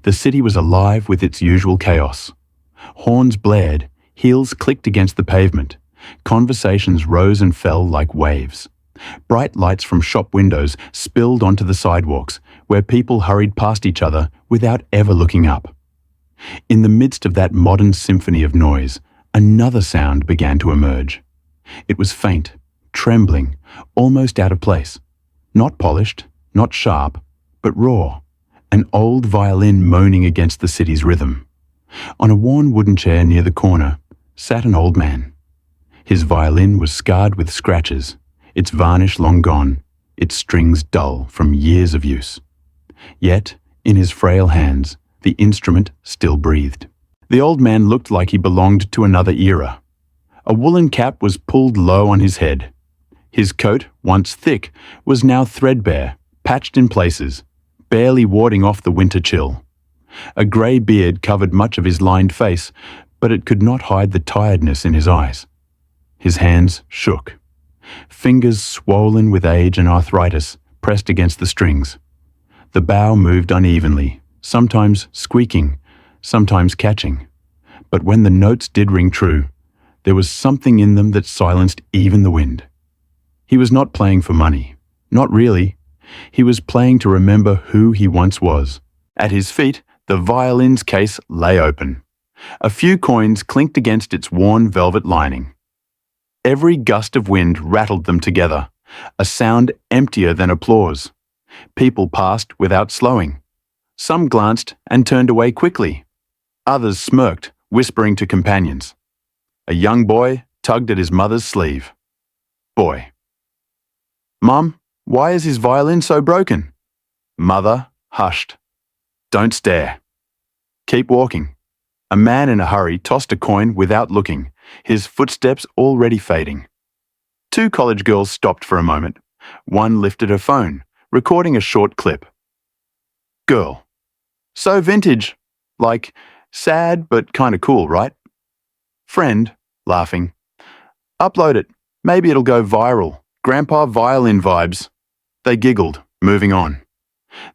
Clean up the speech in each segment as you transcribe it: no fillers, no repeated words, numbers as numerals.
The city was alive with its usual chaos. Horns blared, heels clicked against the pavement. Conversations rose and fell like waves. Bright lights from shop windows spilled onto the sidewalks, where people hurried past each other without ever looking up. In the midst of that modern symphony of noise, another sound began to emerge. It was faint, trembling, almost out of place. Not polished, not sharp, but raw. An old violin moaning against the city's rhythm. On a worn wooden chair near the corner sat an old man. His violin was scarred with scratches, its varnish long gone, its strings dull from years of use. Yet, in his frail hands, the instrument still breathed. The old man looked like he belonged to another era. A woolen cap was pulled low on his head. His coat, once thick, was now threadbare, patched in places, barely warding off the winter chill. A grey beard covered much of his lined face, but it could not hide the tiredness in his eyes. His hands shook. Fingers swollen with age and arthritis pressed against the strings. The bow moved unevenly, sometimes squeaking, sometimes catching. But when the notes did ring true, there was something in them that silenced even the wind. He was not playing for money. Not really. He was playing to remember who he once was. At his feet, the violin's case lay open. A few coins clinked against its worn velvet lining. Every gust of wind rattled them together, a sound emptier than applause. People passed without slowing. Some glanced and turned away quickly. Others smirked, whispering to companions. A young boy tugged at his mother's sleeve. Boy. Mum, why is his violin so broken? Mother hushed. Don't stare. Keep walking. A man in a hurry tossed a coin without looking, his footsteps already fading. Two college girls stopped for a moment. One lifted her phone, recording a short clip. Girl. So vintage. Like, sad but kinda cool, right? Friend, laughing. Upload it. Maybe it'll go viral. Grandpa violin vibes. They giggled, moving on.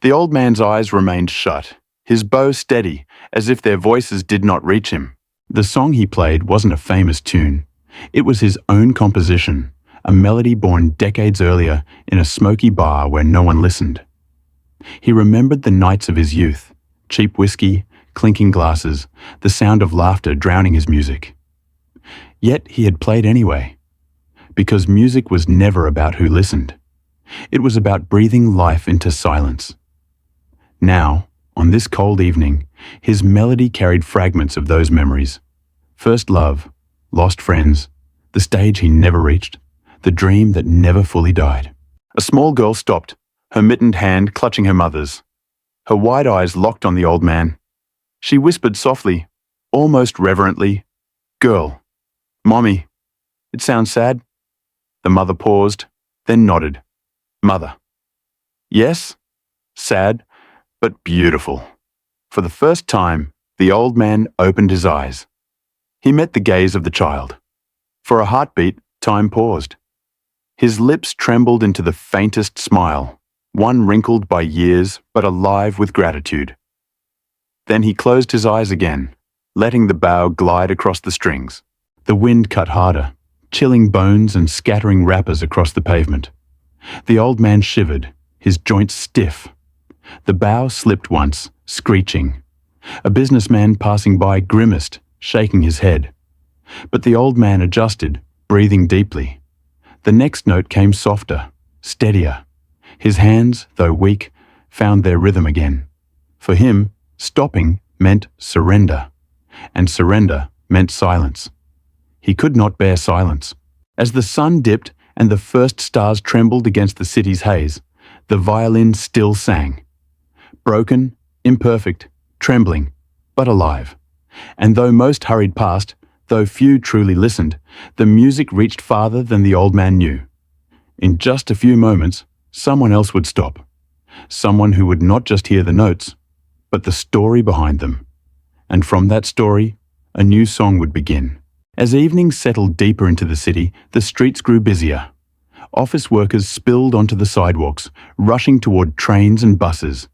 The old man's eyes remained shut, his bow steady, as if their voices did not reach him. The song he played wasn't a famous tune. It was his own composition, a melody born decades earlier in a smoky bar where no one listened. He remembered the nights of his youth, cheap whiskey, clinking glasses, the sound of laughter drowning his music. Yet he had played anyway, because music was never about who listened. It was about breathing life into silence. Now, on this cold evening, his melody carried fragments of those memories. First love, lost friends, the stage he never reached, the dream that never fully died. A small girl stopped, her mittened hand clutching her mother's. Her wide eyes locked on the old man. She whispered softly, almost reverently, Girl, Mommy, it sounds sad. The mother paused, then nodded. Mother. Yes, sad, but beautiful. For the first time, the old man opened his eyes. He met the gaze of the child. For a heartbeat, time paused. His lips trembled into the faintest smile, one wrinkled by years but alive with gratitude. Then he closed his eyes again, letting the bow glide across the strings. The wind cut harder, chilling bones and scattering wrappers across the pavement. The old man shivered, his joints stiff. The bow slipped once, screeching. A businessman passing by grimaced, shaking his head. But the old man adjusted, breathing deeply. The next note came softer, steadier. His hands, though weak, found their rhythm again. For him, stopping meant surrender, and surrender meant silence. He could not bear silence. As the sun dipped and the first stars trembled against the city's haze, the violin still sang. Broken, imperfect, trembling, but alive. And though most hurried past, though few truly listened, the music reached farther than the old man knew. In just a few moments, someone else would stop. Someone who would not just hear the notes, but the story behind them. And from that story, a new song would begin. As evening settled deeper into the city, the streets grew busier. Office workers spilled onto the sidewalks, rushing toward trains and buses.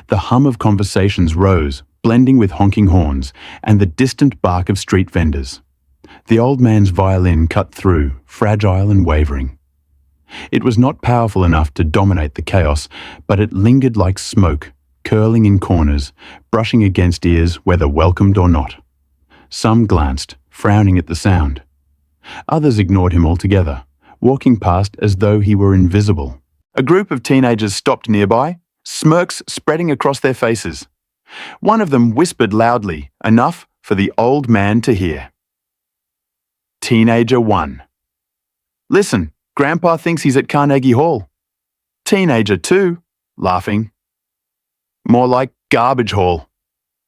The hum of conversations rose, blending with honking horns and the distant bark of street vendors. The old man's violin cut through, fragile and wavering. It was not powerful enough to dominate the chaos, but it lingered like smoke, curling in corners, brushing against ears whether welcomed or not. Some glanced, frowning at the sound. Others ignored him altogether, walking past as though he were invisible. A group of teenagers stopped nearby, smirks spreading across their faces. One of them whispered loudly, enough for the old man to hear. Teenager 1. Listen, Grandpa thinks he's at Carnegie Hall. Teenager 2, laughing. More like Garbage Hall.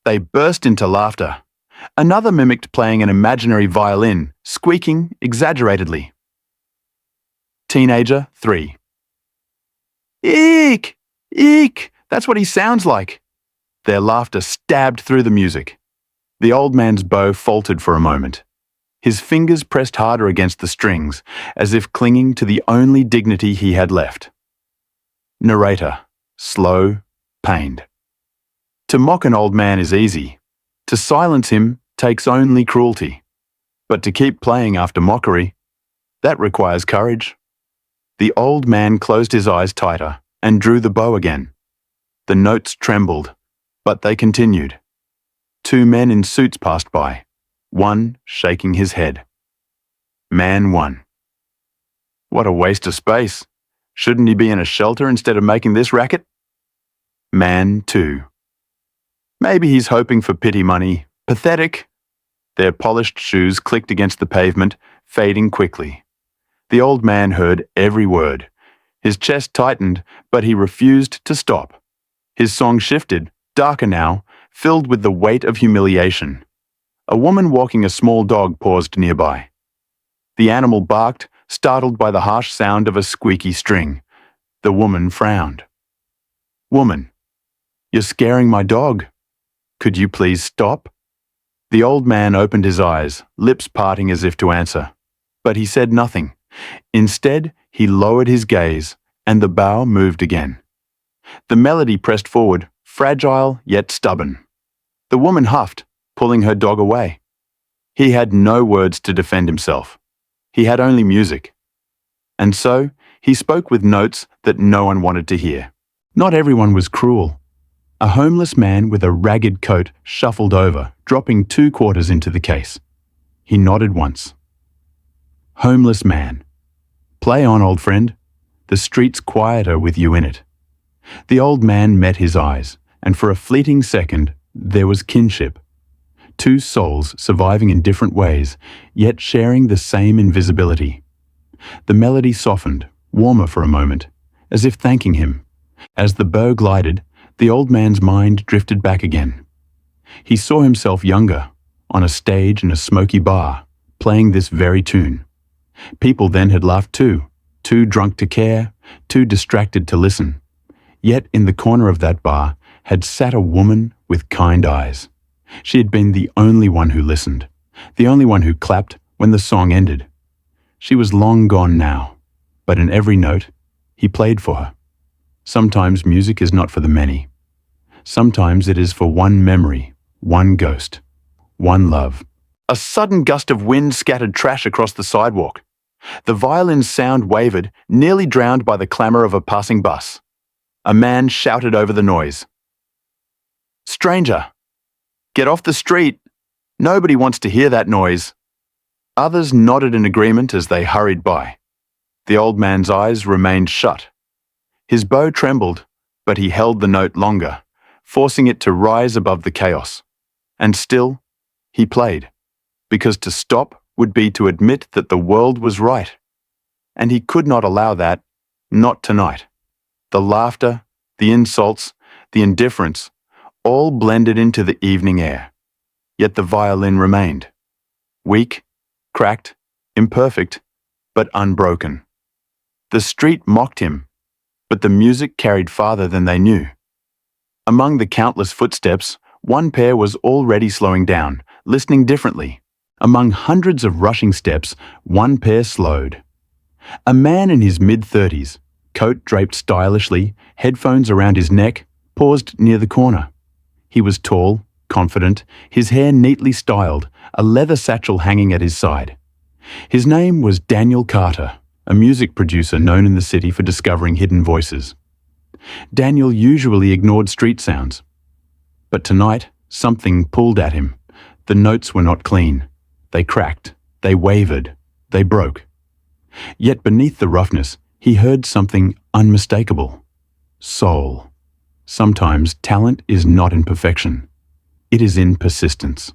They burst into laughter. Another mimicked playing an imaginary violin, squeaking exaggeratedly. Teenager 3. Eek! Eek! That's what he sounds like. Their laughter stabbed through the music. The old man's bow faltered for a moment. His fingers pressed harder against the strings, as if clinging to the only dignity he had left. Narrator, slow, pained. To mock an old man is easy. To silence him takes only cruelty. But to keep playing after mockery, that requires courage. The old man closed his eyes tighter and drew the bow again. The notes trembled, but they continued. 2 men in suits passed by, one shaking his head. Man 1. What a waste of space. Shouldn't he be in a shelter instead of making this racket? Man 2. Maybe he's hoping for pity money. Pathetic. Their polished shoes clicked against the pavement, fading quickly. The old man heard every word. His chest tightened, but he refused to stop. His song shifted, darker now, filled with the weight of humiliation. A woman walking a small dog paused nearby. The animal barked, startled by the harsh sound of a squeaky string. The woman frowned. Woman, you're scaring my dog. Could you please stop? The old man opened his eyes, lips parting as if to answer. But he said nothing. Instead, he lowered his gaze, and the bow moved again. The melody pressed forward, fragile yet stubborn. The woman huffed, pulling her dog away. He had no words to defend himself. He had only music. And so, he spoke with notes that no one wanted to hear. Not everyone was cruel. A homeless man with a ragged coat shuffled over, dropping 2 quarters into the case. He nodded once. Homeless man. Play on, old friend. The street's quieter with you in it. The old man met his eyes, and for a fleeting second, there was kinship. 2 souls surviving in different ways, yet sharing the same invisibility. The melody softened, warmer for a moment, as if thanking him. As the bow glided, the old man's mind drifted back again. He saw himself younger, on a stage in a smoky bar, playing this very tune. People then had laughed too drunk to care, too distracted to listen. Yet in the corner of that bar had sat a woman with kind eyes. She had been the only one who listened, the only one who clapped when the song ended. She was long gone now, but in every note, he played for her. Sometimes music is not for the many. Sometimes it is for one memory, one ghost, one love. A sudden gust of wind scattered trash across the sidewalk. The violin's sound wavered, nearly drowned by the clamor of a passing bus. A man shouted over the noise. Stranger, get off the street. Nobody wants to hear that noise. Others nodded in agreement as they hurried by. The old man's eyes remained shut. His bow trembled, but he held the note longer, forcing it to rise above the chaos. And still, he played, because to stop would be to admit that the world was right. And he could not allow that, not tonight. The laughter, the insults, the indifference, all blended into the evening air. Yet the violin remained. Weak, cracked, imperfect, but unbroken. The street mocked him, but the music carried farther than they knew. Among the countless footsteps, one pair was already slowing down, listening differently. Among hundreds of rushing steps, one pair slowed. A man in his mid-30s, coat draped stylishly, headphones around his neck, paused near the corner. He was tall, confident, his hair neatly styled, a leather satchel hanging at his side. His name was Daniel Carter, a music producer known in the city for discovering hidden voices. Daniel usually ignored street sounds. But tonight, something pulled at him. The notes were not clean. They cracked, they wavered, they broke. Yet beneath the roughness, he heard something unmistakable. Soul. Sometimes talent is not in perfection. It is in persistence.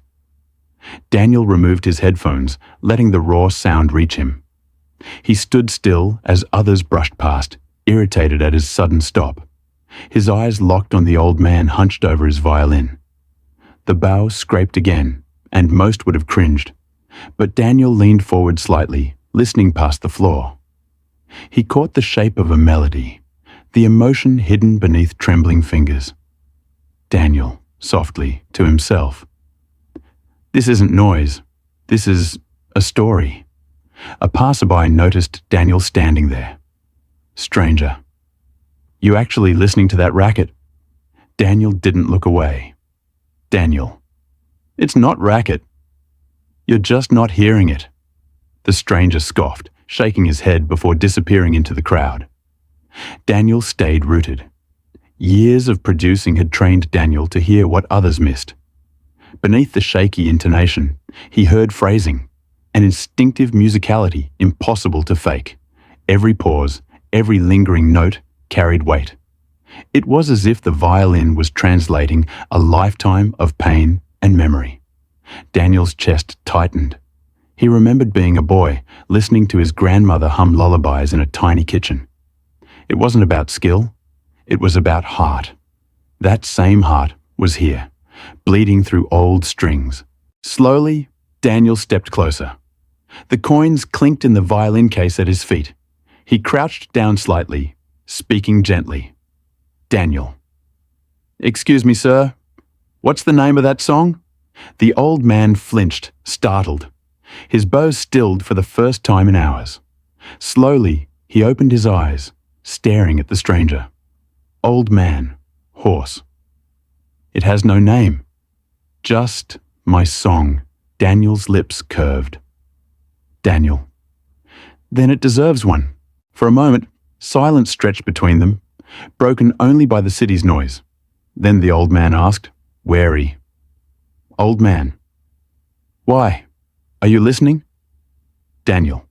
Daniel removed his headphones, letting the raw sound reach him. He stood still as others brushed past, irritated at his sudden stop. His eyes locked on the old man hunched over his violin. The bow scraped again, and most would have cringed. But Daniel leaned forward slightly, listening past the floor. He caught the shape of a melody, the emotion hidden beneath trembling fingers. Daniel, softly, to himself. This isn't noise. This is a story. A passerby noticed Daniel standing there. Stranger. You actually listening to that racket? Daniel didn't look away. Daniel. It's not racket. You're just not hearing it. The stranger scoffed, shaking his head before disappearing into the crowd. Daniel stayed rooted. Years of producing had trained Daniel to hear what others missed. Beneath the shaky intonation, he heard phrasing, an instinctive musicality impossible to fake. Every pause, every lingering note carried weight. It was as if the violin was translating a lifetime of pain and memory. Daniel's chest tightened. He remembered being a boy, listening to his grandmother hum lullabies in a tiny kitchen. It wasn't about skill. It was about heart. That same heart was here, bleeding through old strings. Slowly, Daniel stepped closer. The coins clinked in the violin case at his feet. He crouched down slightly, speaking gently. Daniel. Excuse me, sir. What's the name of that song? The old man flinched, startled. His bow stilled for the first time in hours. Slowly, he opened his eyes, staring at the stranger. Old man, hoarse. It has no name. Just my song. Daniel's lips curved. Daniel. Then it deserves one. For a moment, silence stretched between them, broken only by the city's noise. Then the old man asked, wary. Old man. Why? Are you listening? Daniel.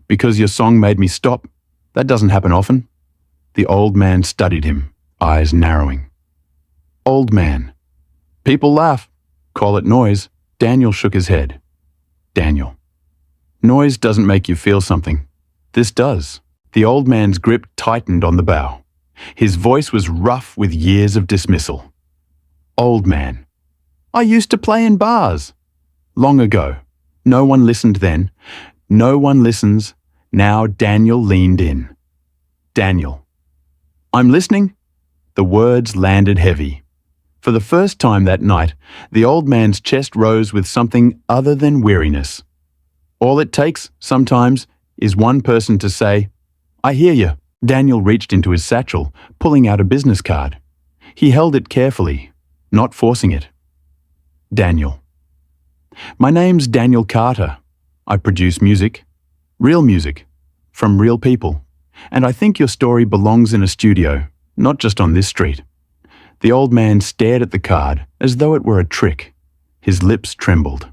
Because your song made me stop. That doesn't happen often. The old man studied him, eyes narrowing. Old man. People laugh. Call it noise. Daniel shook his head. Daniel. Noise doesn't make you feel something. This does. The old man's grip tightened on the bow. His voice was rough with years of dismissal. Old man. I used to play in bars. Long ago. No one listened then. No one listens. Now Daniel leaned in. Daniel. I'm listening. The words landed heavy. For the first time that night, the old man's chest rose with something other than weariness. All it takes, sometimes, is one person to say, I hear you. Daniel reached into his satchel, pulling out a business card. He held it carefully, not forcing it. Daniel. My name's Daniel Carter. I produce music, real music, from real people. And I think your story belongs in a studio, not just on this street. The old man stared at the card as though it were a trick. His lips trembled.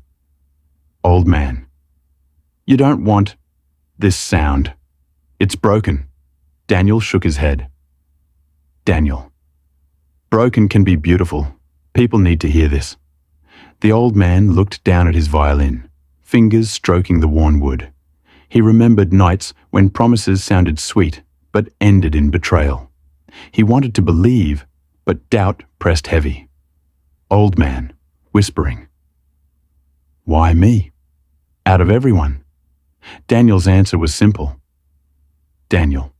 Old man. You don't want this sound. It's broken. Daniel shook his head. Daniel. Broken can be beautiful. People need to hear this. The old man looked down at his violin, fingers stroking the worn wood. He remembered nights when promises sounded sweet, but ended in betrayal. He wanted to believe, but doubt pressed heavy. Old man, whispering. Why me? Out of everyone. Daniel's answer was simple. Daniel.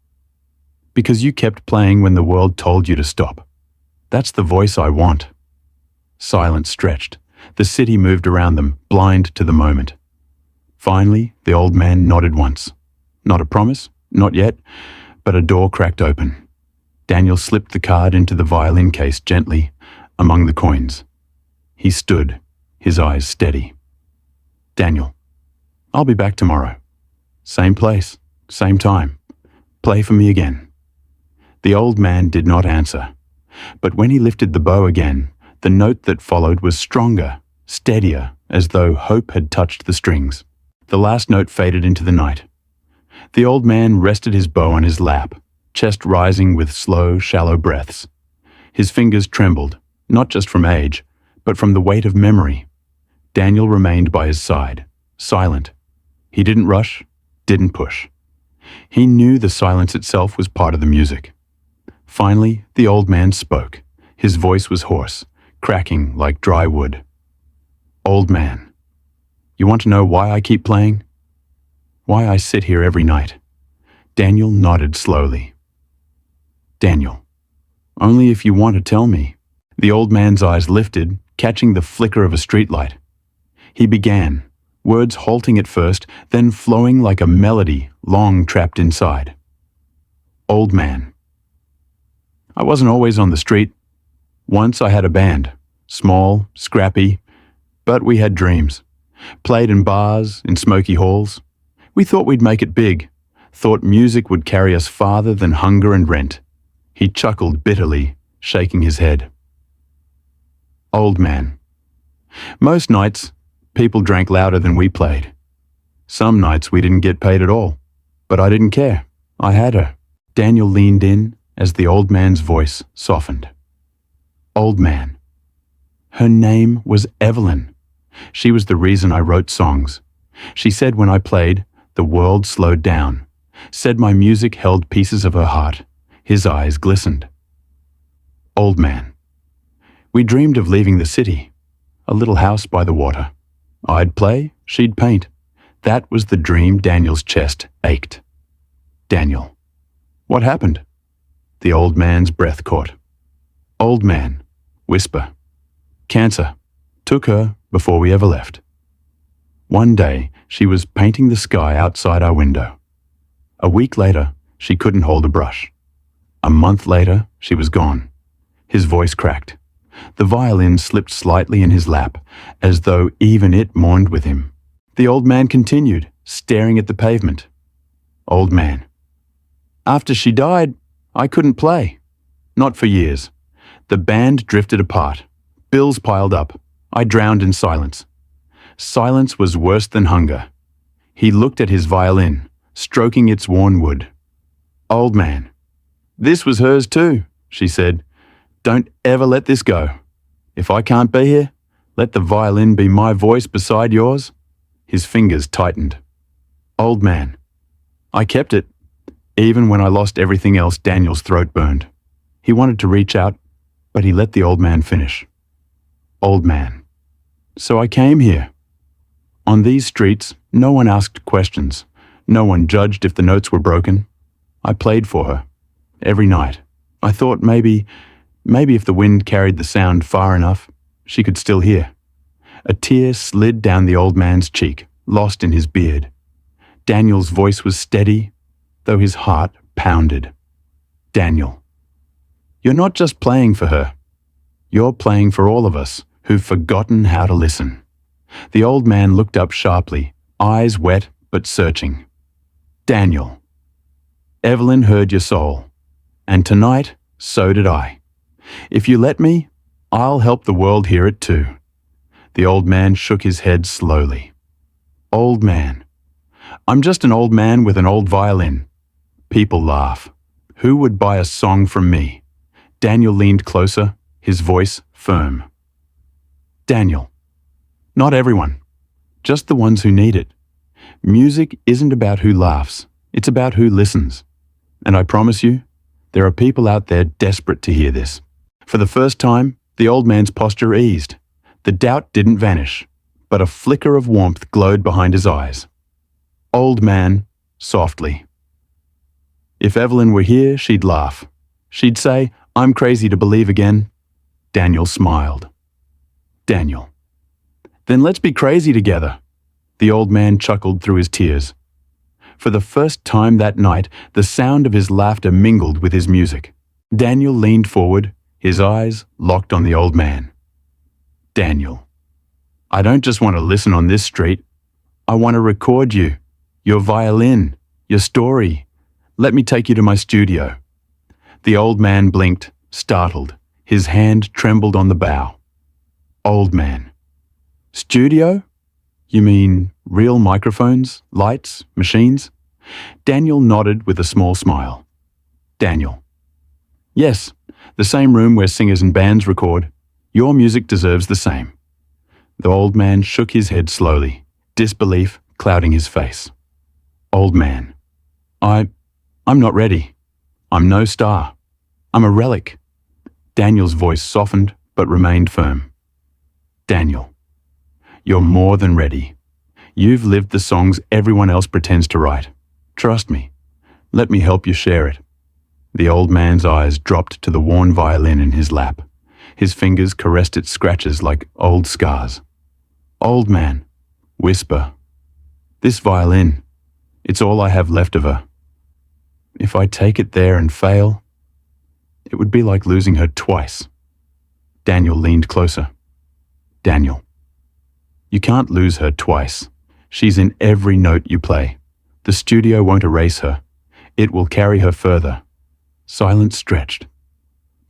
Because you kept playing when the world told you to stop. That's the voice I want. Silence stretched. The city moved around them, blind to the moment. Finally, the old man nodded once. Not a promise, not yet, but a door cracked open. Daniel slipped the card into the violin case gently, among the coins. He stood, his eyes steady. Daniel, I'll be back tomorrow. Same place, same time. Play for me again. The old man did not answer, but when he lifted the bow again, the note that followed was stronger, steadier, as though hope had touched the strings. The last note faded into the night. The old man rested his bow on his lap, chest rising with slow, shallow breaths. His fingers trembled, not just from age, but from the weight of memory. Daniel remained by his side, silent. He didn't rush, didn't push. He knew the silence itself was part of the music. Finally, the old man spoke. His voice was hoarse, cracking like dry wood. Old man, you want to know why I keep playing? Why I sit here every night? Daniel nodded slowly. Daniel, only if you want to tell me. The old man's eyes lifted, catching the flicker of a streetlight. He began, words halting at first, then flowing like a melody long trapped inside. Old man. I wasn't always on the street. Once I had a band, small, scrappy, but we had dreams. Played in bars, in smoky halls. We thought we'd make it big, thought music would carry us farther than hunger and rent. He chuckled bitterly, shaking his head. Old man. Most nights, people drank louder than we played. Some nights we didn't get paid at all, but I didn't care. I had her. Daniel leaned in as the old man's voice softened. Old man. Her name was Evelyn. She was the reason I wrote songs. She said when I played, the world slowed down. Said my music held pieces of her heart. His eyes glistened. Old man. We dreamed of leaving the city, a little house by the water. I'd play, she'd paint. That was the dream. Daniel's chest ached. Daniel. What happened? The old man's breath caught. Old man. Whisper. Cancer. Took her before we ever left. One day, she was painting the sky outside our window. A week later, she couldn't hold a brush. A month later, she was gone. His voice cracked. The violin slipped slightly in his lap, as though even it mourned with him. The old man continued, staring at the pavement. Old man. After she died, I couldn't play. Not for years. The band drifted apart. Bills piled up. I drowned in silence. Silence was worse than hunger. He looked at his violin, stroking its worn wood. Old man. This was hers too, she said. Don't ever let this go. If I can't be here, let the violin be my voice beside yours. His fingers tightened. Old man. I kept it. Even when I lost everything else, Daniel's throat burned. He wanted to reach out, but he let the old man finish. Old man. So I came here. On these streets, no one asked questions. No one judged if the notes were broken. I played for her. Every night. I thought maybe if the wind carried the sound far enough, she could still hear. A tear slid down the old man's cheek, lost in his beard. Daniel's voice was steady, though his heart pounded. Daniel. You're not just playing for her. You're playing for all of us who've forgotten how to listen. The old man looked up sharply, eyes wet but searching. Daniel. Evelyn heard your soul, and tonight, so did I. If you let me, I'll help the world hear it too. The old man shook his head slowly. Old man. I'm just an old man with an old violin. People laugh. Who would buy a song from me? Daniel leaned closer, his voice firm. Daniel. Not everyone. Just the ones who need it. Music isn't about who laughs. It's about who listens. And I promise you, there are people out there desperate to hear this. For the first time, the old man's posture eased. The doubt didn't vanish, but a flicker of warmth glowed behind his eyes. Old man, softly. If Evelyn were here, she'd laugh. She'd say, I'm crazy to believe again. Daniel smiled. Daniel. Then let's be crazy together. The old man chuckled through his tears. For the first time that night, the sound of his laughter mingled with his music. Daniel leaned forward, his eyes locked on the old man. Daniel, I don't just want to listen on this street. I want to record you, your violin, your story. Let me take you to my studio. The old man blinked, startled. His hand trembled on the bow. Old man. Studio? You mean real microphones, lights, machines? Daniel nodded with a small smile. Daniel. Yes, the same room where singers and bands record. Your music deserves the same. The old man shook his head slowly, disbelief clouding his face. Old man. I'm not ready. I'm no star. I'm a relic. Daniel's voice softened but remained firm. Daniel. You're more than ready. You've lived the songs everyone else pretends to write. Trust me. Let me help you share it. The old man's eyes dropped to the worn violin in his lap. His fingers caressed its scratches like old scars. Old man, whisper. This violin, it's all I have left of her. If I take it there and fail, it would be like losing her twice. Daniel leaned closer. Daniel. You can't lose her twice. She's in every note you play. The studio won't erase her. It will carry her further. Silence stretched.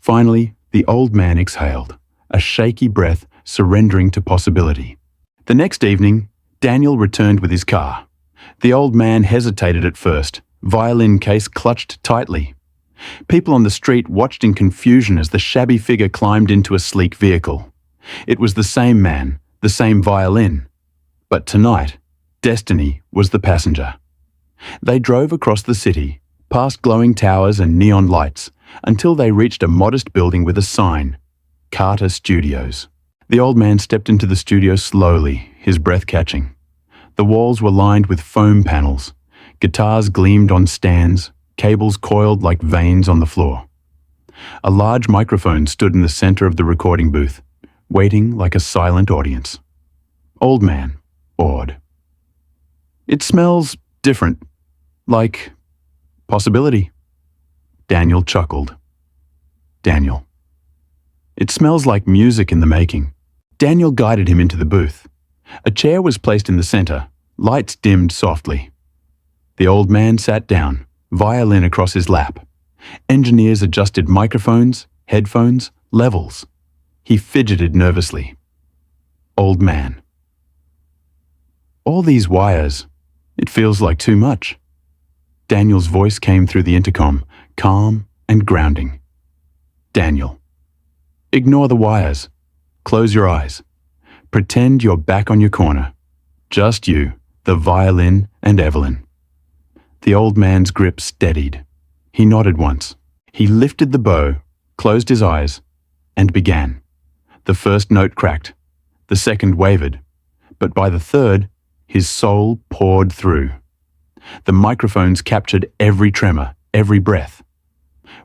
Finally, the old man exhaled, a shaky breath surrendering to possibility. The next evening, Daniel returned with his car. The old man hesitated at first, violin case clutched tightly. People on the street watched in confusion as the shabby figure climbed into a sleek vehicle. It was the same man, the same violin. But tonight, destiny was the passenger. They drove across the city, past glowing towers and neon lights, until they reached a modest building with a sign, Carter Studios. The old man stepped into the studio slowly, his breath catching. The walls were lined with foam panels. Guitars gleamed on stands, cables coiled like veins on the floor. A large microphone stood in the center of the recording booth, waiting like a silent audience. Old man, awed. It smells different, like possibility. Daniel chuckled. Daniel. It smells like music in the making. Daniel guided him into the booth. A chair was placed in the center, lights dimmed softly. The old man sat down, violin across his lap. Engineers adjusted microphones, headphones, levels. He fidgeted nervously. Old man. All these wires, it feels like too much. Daniel's voice came through the intercom, calm and grounding. Daniel. Ignore the wires. Close your eyes. Pretend you're back on your corner. Just you, the violin, and Evelyn. The old man's grip steadied. He nodded once. He lifted the bow, closed his eyes, and began. The first note cracked. The second wavered. But by the third, his soul poured through. The microphones captured every tremor, every breath.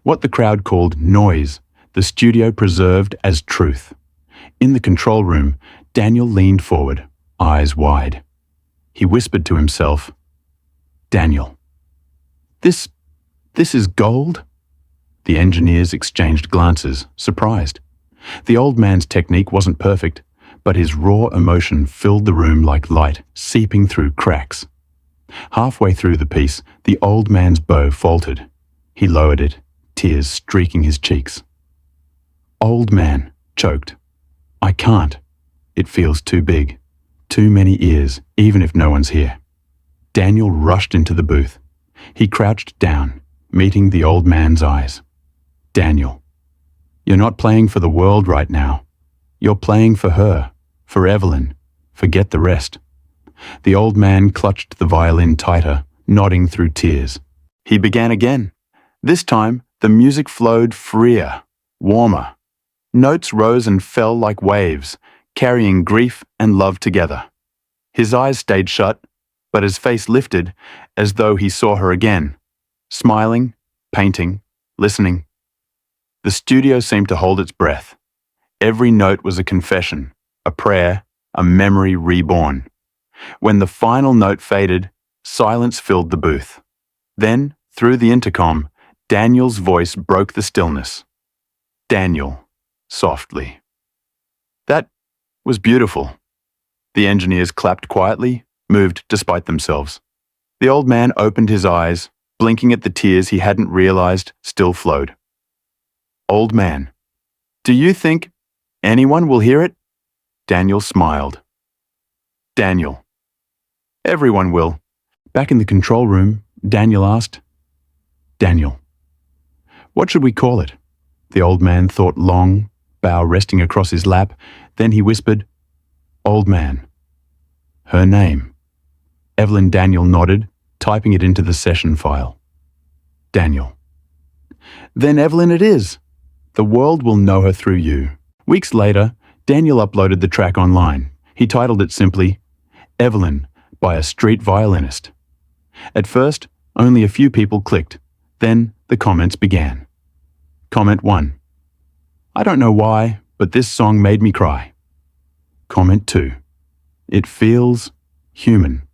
What the crowd called noise, the studio preserved as truth. In the control room, Daniel leaned forward, eyes wide. He whispered to himself, Daniel, this is gold? The engineers exchanged glances, surprised. The old man's technique wasn't perfect, but his raw emotion filled the room like light, seeping through cracks. Halfway through the piece, the old man's bow faltered. He lowered it, tears streaking his cheeks. Old man, choked. I can't. It feels too big. Too many ears, even if no one's here. Daniel rushed into the booth. He crouched down, meeting the old man's eyes. Daniel, you're not playing for the world right now. You're playing for her, for Evelyn. Forget the rest. The old man clutched the violin tighter, nodding through tears. He began again. This time, the music flowed freer, warmer. Notes rose and fell like waves, carrying grief and love together. His eyes stayed shut, but his face lifted as though he saw her again, smiling, painting, listening. The studio seemed to hold its breath. Every note was a confession, a prayer, a memory reborn. When the final note faded, silence filled the booth. Then, through the intercom, Daniel's voice broke the stillness. Daniel, softly. That was beautiful. The engineers clapped quietly, moved despite themselves. The old man opened his eyes, blinking at the tears he hadn't realized still flowed. Old man, do you think anyone will hear it? Daniel smiled. Daniel, everyone will. Back in the control room, Daniel asked, Daniel, what should we call it? The old man thought long, bow resting across his lap. Then he whispered, Old man. Her name. Evelyn Daniel nodded, typing it into the session file. Daniel. Then Evelyn it is. The world will know her through you. Weeks later, Daniel uploaded the track online. He titled it simply, Evelyn by a Street Violinist. At first, only a few people clicked. Then the comments began. Comment 1. I don't know why, but this song made me cry. Comment 2. It feels human,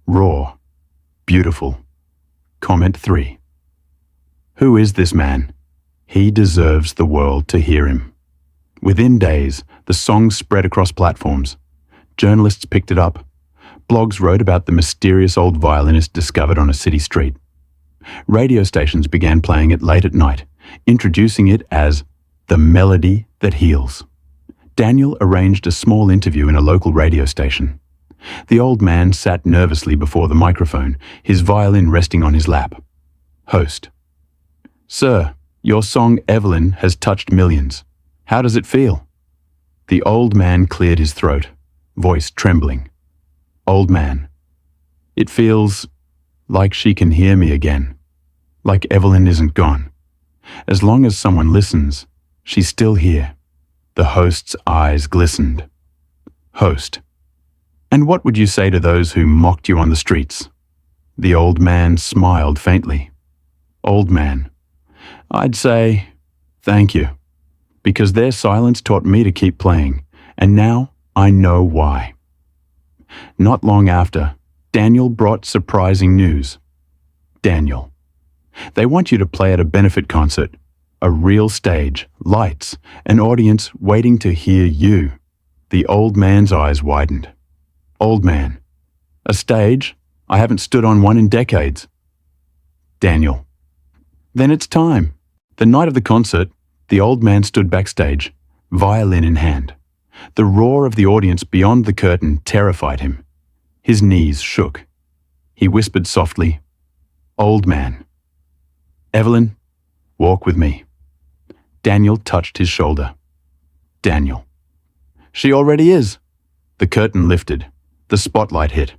raw, beautiful. Comment 3. Who is this man? He deserves the world to hear him. Within days, the song spread across platforms. Journalists picked it up. Blogs wrote about the mysterious old violinist discovered on a city street. Radio stations began playing it late at night, introducing it as the melody that heals. Daniel arranged a small interview in a local radio station. The old man sat nervously before the microphone, his violin resting on his lap. Host. Sir, your song Evelyn has touched millions. How does it feel? The old man cleared his throat, voice trembling. Old man. It feels like she can hear me again. Like Evelyn isn't gone. As long as someone listens, she's still here. The host's eyes glistened. Host. And what would you say to those who mocked you on the streets? The old man smiled faintly. Old man. I'd say, thank you. Because their silence taught me to keep playing, and now I know why. Not long after, Daniel brought surprising news. Daniel. They want you to play at a benefit concert. A real stage, lights, an audience waiting to hear you. The old man's eyes widened. Old man. A stage? I haven't stood on one in decades. Daniel. Then it's time. The night of the concert, the old man stood backstage, violin in hand. The roar of the audience beyond the curtain terrified him. His knees shook. He whispered softly, Old man. Evelyn, walk with me. Daniel touched his shoulder. Daniel. She already is. The curtain lifted. The spotlight hit.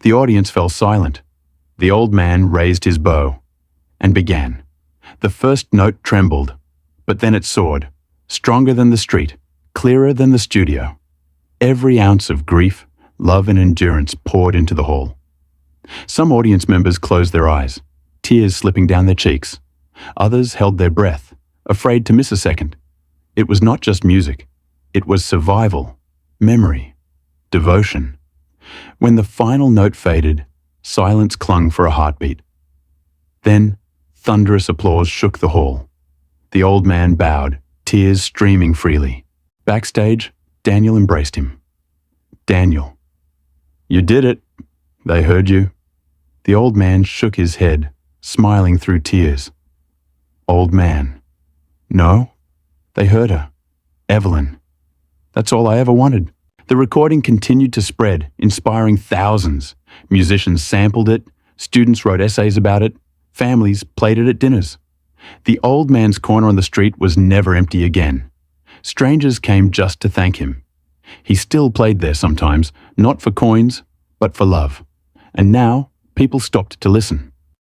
The audience fell silent. The old man raised his bow and began. The first note trembled, but then it soared, stronger than the street, clearer than the studio. Every ounce of grief, love and endurance poured into the hall. Some audience members closed their eyes, tears slipping down their cheeks. Others held their breath, afraid to miss a second. It was not just music. It was survival, memory, devotion. When the final note faded, silence clung for a heartbeat. Then, thunderous applause shook the hall. The old man bowed, tears streaming freely. Backstage, Daniel embraced him. Daniel. You did it. They heard you. The old man shook his head, smiling through tears. Old man. No, they heard her. Evelyn. That's all I ever wanted. The recording continued to spread, inspiring thousands. Musicians sampled it, students wrote essays about it, families played it at dinners. The old man's corner on the street was never empty again. Strangers came just to thank him. He still played there sometimes, not for coins, but for love. And now, people stopped to listen.